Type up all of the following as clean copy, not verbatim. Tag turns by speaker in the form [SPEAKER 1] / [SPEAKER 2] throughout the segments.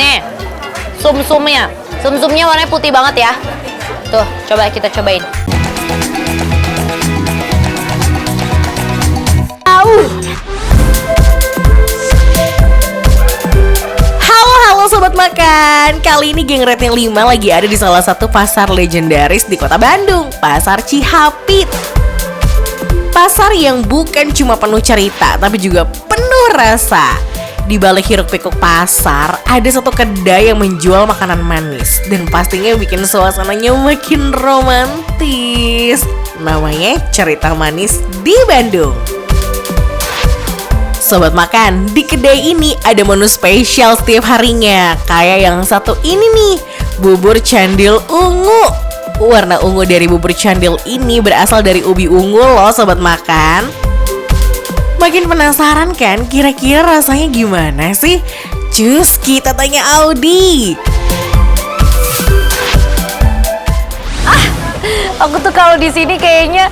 [SPEAKER 1] Nih, sumsumnya. Sumsumnya warnanya putih banget ya. Tuh, coba kita cobain.
[SPEAKER 2] Halo Sobat Makan, kali ini Geng Red yang 5 lagi ada di salah satu pasar legendaris di kota Bandung, Pasar Cihapit. Pasar yang bukan cuma penuh cerita, tapi juga penuh rasa. Di balik hiruk pikuk pasar, ada satu kedai yang menjual makanan manis dan pastinya bikin suasananya makin romantis. Namanya Cerita Manis di Bandung. Sobat Makan, di kedai ini ada menu spesial setiap harinya. Kayak yang satu ini nih, bubur candil ungu. Warna ungu dari bubur candil ini berasal dari ubi ungu loh Sobat Makan. Makin penasaran kan kira-kira rasanya gimana sih? Cus, kita tanya Audi.
[SPEAKER 1] Aku tuh kalau di sini kayaknya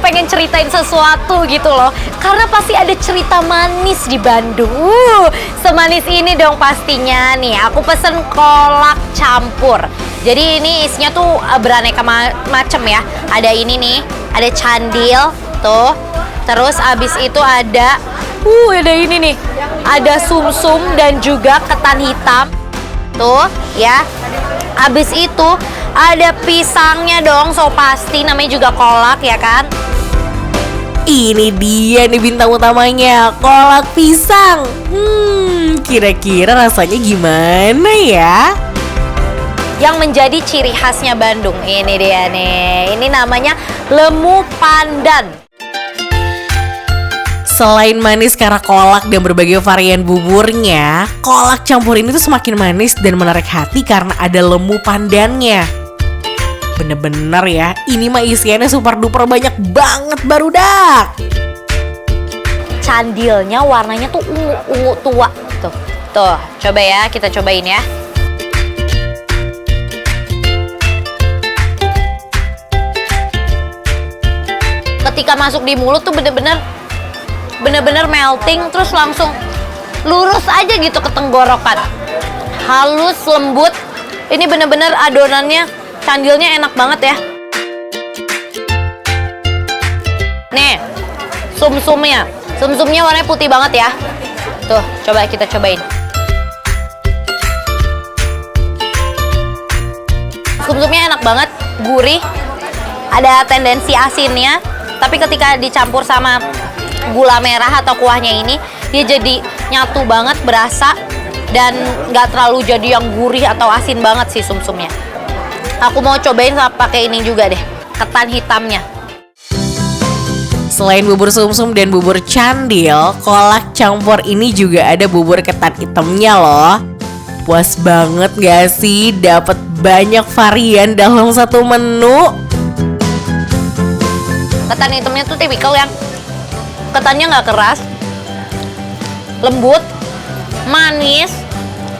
[SPEAKER 1] pengen ceritain sesuatu gitu loh. Karena pasti ada cerita manis di Bandung. Semanis ini dong pastinya nih. Aku pesen kolak campur. Jadi ini isinya tuh beraneka macem ya. Ada ini nih, ada candil tuh. Terus abis itu ada ini nih. Ada sumsum dan juga ketan hitam. Tuh ya. Abis itu ada pisangnya dong, so pasti namanya juga kolak ya kan.
[SPEAKER 2] Ini dia nih bintang utamanya, kolak pisang. Kira-kira rasanya gimana ya?
[SPEAKER 1] Yang menjadi ciri khasnya Bandung, ini dia nih. Ini namanya lemu pandan.
[SPEAKER 2] Selain manis karena kolak dan berbagai varian buburnya, kolak campur ini tuh semakin manis dan menarik hati karena ada lemu pandannya. Bener-bener ya, ini mah isiannya super duper banyak banget barudak.
[SPEAKER 1] Candilnya warnanya tuh ungu tua. Tuh, coba ya, kita cobain ya. Ketika masuk di mulut tuh bener-bener melting, terus langsung lurus aja gitu ke tenggorokan. Halus, lembut. Ini bener-bener adonannya, candilnya enak banget ya. Nih, sumsumnya. Sumsumnya warnanya putih banget ya. Tuh, coba kita cobain. Sumsumnya enak banget, gurih. Ada tendensi asinnya, tapi ketika dicampur sama gula merah atau kuahnya ini, dia jadi nyatu banget, berasa, dan nggak terlalu jadi yang gurih atau asin banget sih sumsumnya. Aku mau cobain sama pakai ini juga deh, ketan hitamnya.
[SPEAKER 2] Selain bubur sumsum dan bubur candil, kolak campur ini juga ada bubur ketan hitamnya loh. Puas banget gak sih dapat banyak varian dalam satu menu?
[SPEAKER 1] Ketan hitamnya tuh tipikal yang ketannya nggak keras, lembut, manis,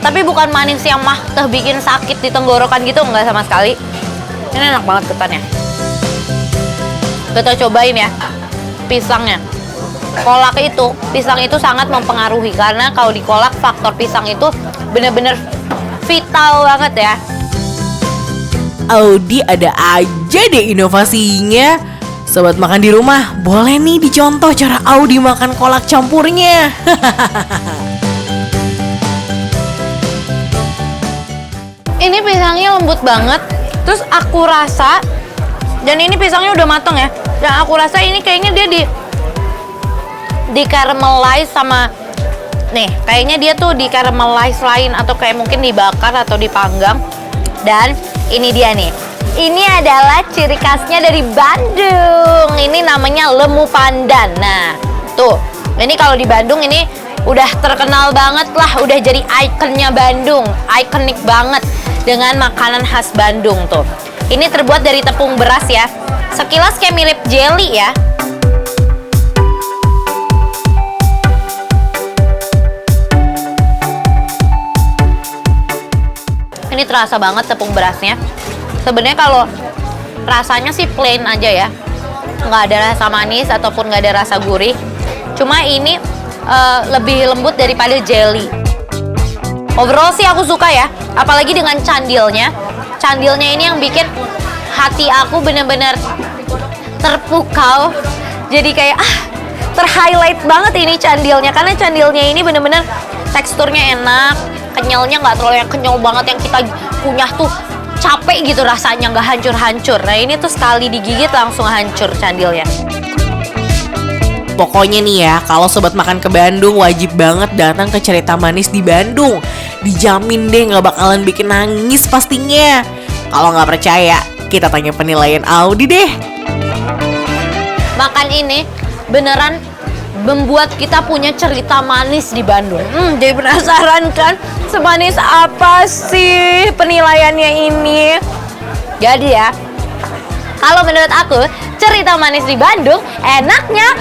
[SPEAKER 1] tapi bukan manis yang bikin sakit di tenggorokan gitu, nggak sama sekali. Ini enak banget ketannya. Kita cobain ya pisangnya. Pisang itu sangat mempengaruhi karena kalau di kolak faktor pisang itu bener-bener vital banget ya.
[SPEAKER 2] Audi ada aja deh inovasinya. Sobat Makan di rumah, boleh nih dicontoh cara Audi makan kolak campurnya.
[SPEAKER 1] Ini pisangnya lembut banget. Terus aku rasa, dan ini pisangnya udah mateng ya. Dan aku rasa ini kayaknya dia di caramelize sama, nih kayaknya dia tuh di caramelize lain, atau kayak mungkin dibakar atau dipanggang. Dan ini dia nih. Ini adalah ciri khasnya dari Bandung. Ini namanya lemu pandan. Nah, tuh. Ini kalau di Bandung ini udah terkenal banget lah, udah jadi ikonnya Bandung. Ikonik banget dengan makanan khas Bandung tuh. Ini terbuat dari tepung beras ya. Sekilas kayak mirip jelly ya. Ini terasa banget tepung berasnya. Sebenarnya kalau rasanya sih plain aja ya, nggak ada rasa manis ataupun nggak ada rasa gurih. Cuma ini lebih lembut daripada jelly. Overall sih aku suka ya, apalagi dengan candilnya. Candilnya ini yang bikin hati aku bener-bener terpukau. Jadi kayak terhighlight banget ini candilnya, karena candilnya ini bener-bener teksturnya enak, kenyalnya nggak terlalu yang kenyal banget yang kita kunyah tuh capek gitu rasanya, nggak hancur-hancur. Nah ini tuh sekali digigit langsung hancur candilnya.
[SPEAKER 2] Pokoknya nih ya, kalau sobat makan ke Bandung wajib banget datang ke Cerita Manis di Bandung. Dijamin deh nggak bakalan bikin nangis pastinya. Kalau nggak percaya, kita tanya penilaian Audi deh.
[SPEAKER 1] Makan ini beneran membuat kita punya cerita manis di Bandung. Jadi penasaran kan, semanis apa sih penilaiannya ini? Jadi ya, kalau menurut aku, cerita manis di Bandung enaknya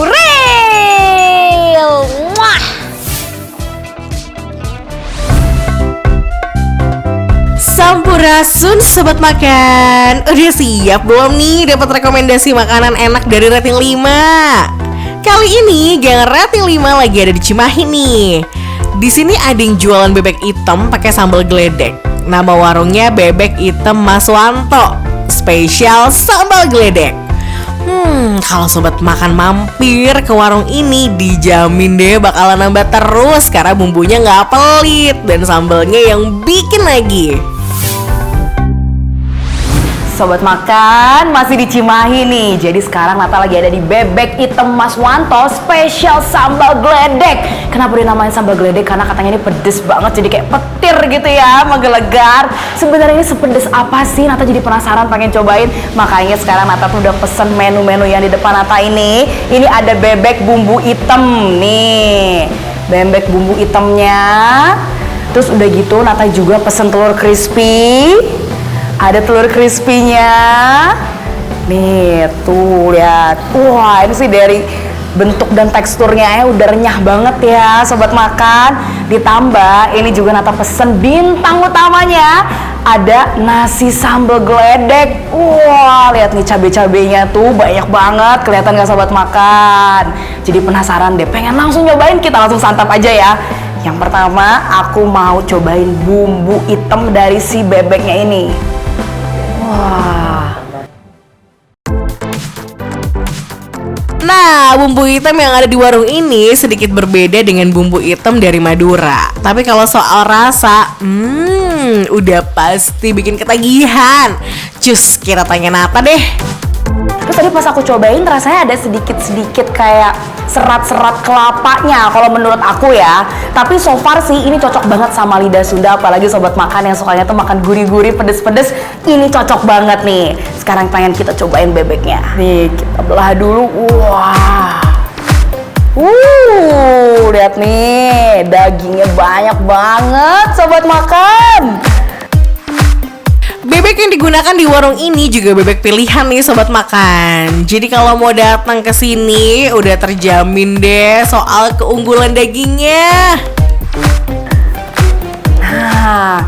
[SPEAKER 1] real. Muah.
[SPEAKER 2] Sampurasun sobat makan. Udah siap belum nih dapat rekomendasi makanan enak dari rating 5? Kali ini Gang Rating 5 lagi ada di Cimahi nih. Di sini ada yang jualan bebek hitam pakai sambal geledek. Nama warungnya Bebek Hitam Mas Wanto. Spesial sambal geledek. Kalau sobat makan mampir ke warung ini, dijamin deh bakalan nambah terus karena bumbunya nggak pelit dan sambalnya yang bikin lagi.
[SPEAKER 3] Sobat makan, masih di Cimahi nih. Jadi sekarang Nata lagi ada di Bebek Hitam Mas Wanto spesial sambal geledek. Kenapa dinamain sambal geledek? Karena katanya ini pedes banget, jadi kayak petir gitu ya, menggelegar. Sebenarnya ini sepedes apa sih? Nata jadi penasaran, pengen cobain. Makanya sekarang Nata tuh udah pesen menu-menu yang di depan Nata ini. Ini ada bebek bumbu hitam nih, bebek bumbu hitamnya. Terus udah gitu Nata juga pesen telur crispy. Ada telur crispy-nya. Nih, tuh lihat. Wah, ini sih dari bentuk dan teksturnya udah renyah banget ya, sobat makan. Ditambah ini juga Nata pesen bintang utamanya, ada nasi sambal geledek. Wah, lihat nih cabai-cabainya tuh banyak banget, kelihatan gak sobat makan? Jadi penasaran deh, pengen langsung nyobain, kita langsung santap aja ya. Yang pertama, aku mau cobain bumbu hitam dari si bebeknya ini. Wah.
[SPEAKER 2] Nah, bumbu hitam yang ada di warung ini sedikit berbeda dengan bumbu hitam dari Madura. Tapi kalau soal rasa, udah pasti bikin ketagihan. Cus, kita tanya Nata deh.
[SPEAKER 3] Terus tadi pas aku cobain rasanya ada sedikit-sedikit kayak serat-serat kelapanya kalau menurut aku ya. Tapi so far sih ini cocok banget sama lidah Sunda, apalagi sobat makan yang sukanya tuh makan gurih-gurih, pedes-pedes. Ini cocok banget nih. Sekarang pengen kita cobain bebeknya. Nih, kita belah dulu. Wah. Lihat nih, dagingnya banyak banget sobat makan.
[SPEAKER 2] Bebek yang digunakan di warung ini juga bebek pilihan nih sobat makan. Jadi kalau mau datang ke sini udah terjamin deh soal keunggulan dagingnya.
[SPEAKER 3] Nah,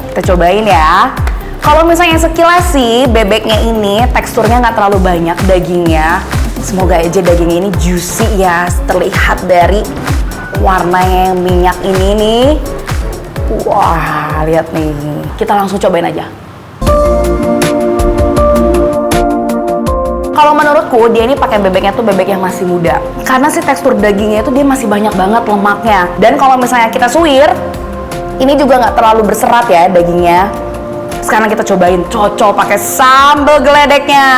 [SPEAKER 3] kita cobain ya. Kalau misalnya sekilas sih bebeknya ini teksturnya nggak terlalu banyak dagingnya. Semoga aja dagingnya ini juicy ya, terlihat dari warnanya yang minyak ini nih. Wah, lihat nih. Kita langsung cobain aja. Kalau menurutku dia ini pakai bebeknya tuh bebek yang masih muda. Karena si tekstur dagingnya itu dia masih banyak banget lemaknya. Dan kalau misalnya kita suwir, ini juga nggak terlalu berserat ya dagingnya. Sekarang kita cobain cocol pakai sambal geledeknya.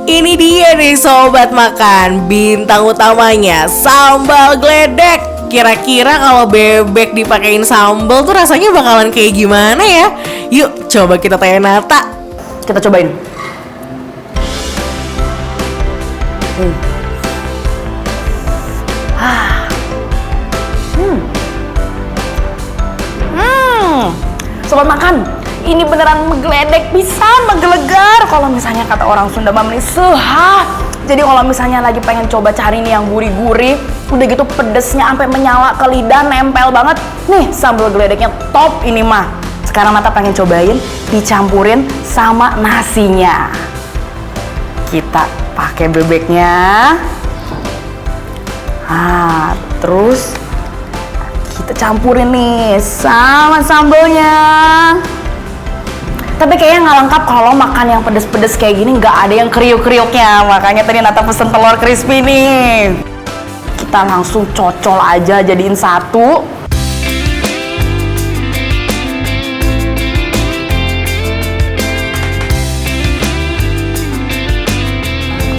[SPEAKER 2] Ini dia nih sobat makan, bintang utamanya sambal geledek. Kira-kira kalau bebek dipakein sambal tuh rasanya bakalan kayak gimana ya? Yuk coba kita tanya Nata.
[SPEAKER 3] Kita cobain. Sobat makan, ini beneran menggeledek pisan, menggelegar. Kalau misalnya kata orang Sunda mah ini sehat. Jadi kalau misalnya lagi pengen coba cari nih yang gurih-gurih, udah gitu pedesnya sampai menyala ke lidah, nempel banget. Nih sambal geledeknya top ini mah. Sekarang Nata pengen cobain dicampurin sama nasinya. Kita pakai bebeknya. Terus Kita campurin nih sama sambalnya. Tapi kayaknya nggak lengkap kalau makan yang pedes-pedes kayak gini, nggak ada yang kriuk-kriuknya. Makanya tadi Nata pesen telur crispy nih. Kita langsung cocol aja jadiin satu.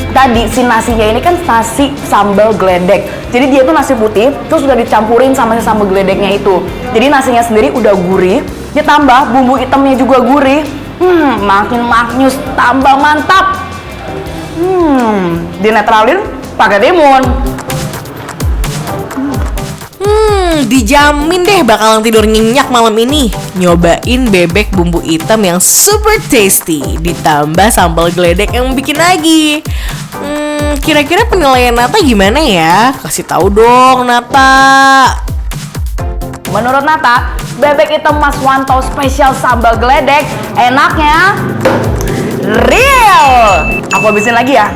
[SPEAKER 3] Tadi si nasinya ini kan nasi sambal geledek. Jadi dia tuh nasi putih, terus udah dicampurin sama si sambal geledeknya itu. Jadi nasinya sendiri udah gurih, ditambah bumbu hitamnya juga gurih. Makin maknyus, tambah mantap. Dinetralin pakai timun.
[SPEAKER 2] Dijamin deh bakalan tidur nyenyak malam ini. Nyobain bebek bumbu hitam yang super tasty, ditambah sambal geledek yang bikin lagi. Kira-kira penilaian Nata gimana ya? Kasih tahu dong, Nata.
[SPEAKER 3] Menurut Nata, bebek hitam Mas Wanto spesial sambal geledek enaknya real. Aku habisin lagi ya.